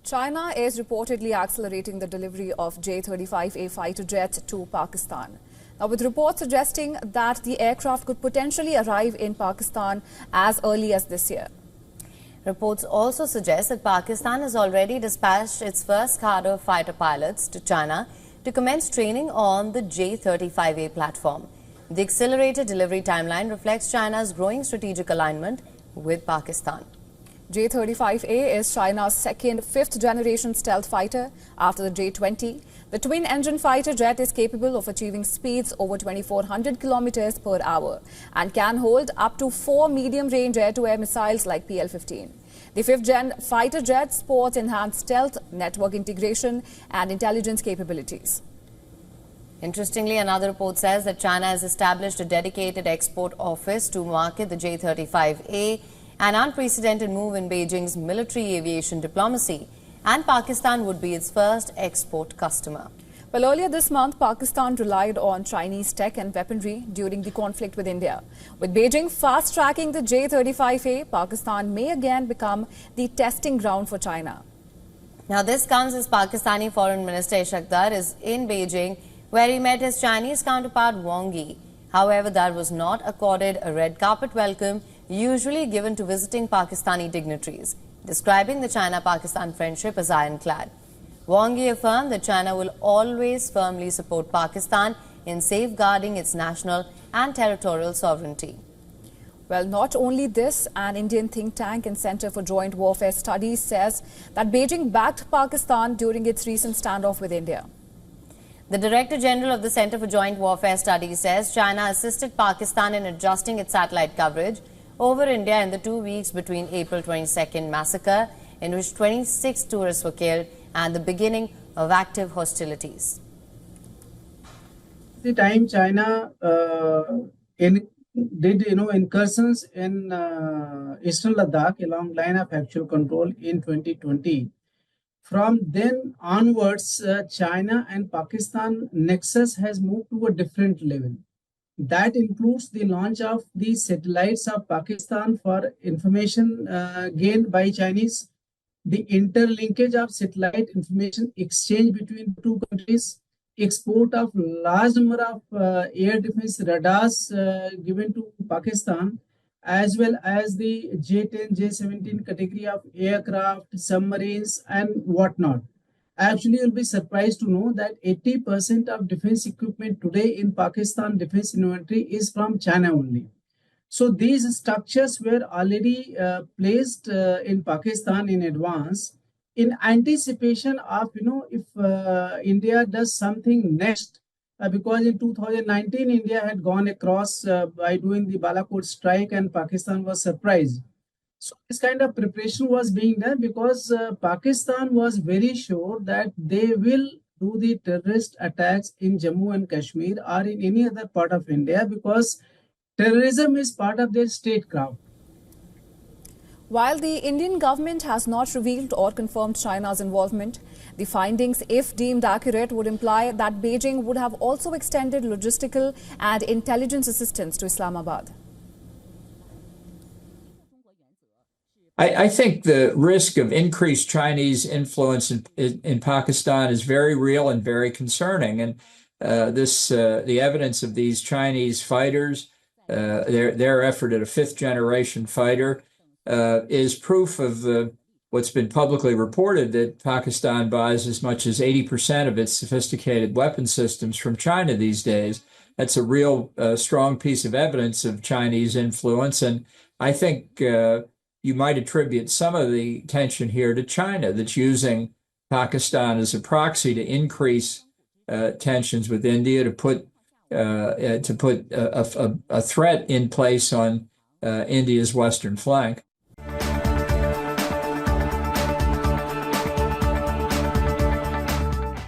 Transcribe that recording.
China is reportedly accelerating the delivery of J-35A fighter jet to Pakistan. Now, with reports suggesting that the aircraft could potentially arrive in Pakistan as early as this year. Reports also suggest that Pakistan has already dispatched its first cadre of fighter pilots to China to commence training on the J-35A platform. The accelerated delivery timeline reflects China's growing strategic alignment with Pakistan. J-35A is China's second fifth-generation stealth fighter after the J-20. The twin-engine fighter jet is capable of achieving speeds over 2,400 kilometers per hour and can hold up to 4 medium-range air-to-air missiles like PL-15. The fifth-gen fighter jet sports enhanced stealth, network integration and intelligence capabilities. Interestingly, another report says that China has established a dedicated export office to market the J-35A, an unprecedented move in Beijing's military aviation diplomacy, and Pakistan would be its first export customer. Well, earlier this month, Pakistan relied on Chinese tech and weaponry during the conflict with India. With Beijing fast-tracking the J-35A, Pakistan may again become the testing ground for China. Now, this comes as Pakistani Foreign Minister Ishaq Dar is in Beijing, where he met his Chinese counterpart Wang Yi. However, Dar was not accorded a red carpet welcome usually given to visiting Pakistani dignitaries, describing the China-Pakistan friendship as ironclad. Wang Yi affirmed that China will always firmly support Pakistan in safeguarding its national and territorial sovereignty. Well, not only this, an Indian think tank and Center for Joint Warfare Studies says that Beijing backed Pakistan during its recent standoff with India. The Director General of the Center for Joint Warfare Studies says China assisted Pakistan in adjusting its satellite coverage over India in the 2 weeks between April 22nd massacre, in which 26 tourists were killed, and the beginning of active hostilities. The time China did incursions in eastern Ladakh along line of actual control in 2020. From then onwards, China and Pakistan nexus has moved to a different level. That includes the launch of the satellites of Pakistan for information gained by Chinese, the interlinkage of satellite information exchange between the two countries, export of large number of air defense radars given to Pakistan, as well as the J-10, J-17 category of aircraft, submarines, and whatnot. Actually, you'll be surprised to know that 80% of defense equipment today in Pakistan defense inventory is from China only. So these structures were already placed in Pakistan in advance in anticipation of, if India does something next, because in 2019, India had gone across by doing the Balakot strike and Pakistan was surprised. So this kind of preparation was being done because Pakistan was very sure that they will do the terrorist attacks in Jammu and Kashmir or in any other part of India because terrorism is part of their statecraft. While the Indian government has not revealed or confirmed China's involvement, the findings, if deemed accurate, would imply that Beijing would have also extended logistical and intelligence assistance to Islamabad. I think the risk of increased Chinese influence in Pakistan is very real and very concerning. And the evidence of these Chinese fighters, their effort at a fifth-generation fighter, is proof of what's been publicly reported, that Pakistan buys as much as 80% of its sophisticated weapon systems from China these days. That's a real strong piece of evidence of Chinese influence. And I think you might attribute some of the tension here to China, that's using Pakistan as a proxy to increase tensions with India, to put a threat in place on India's western flank.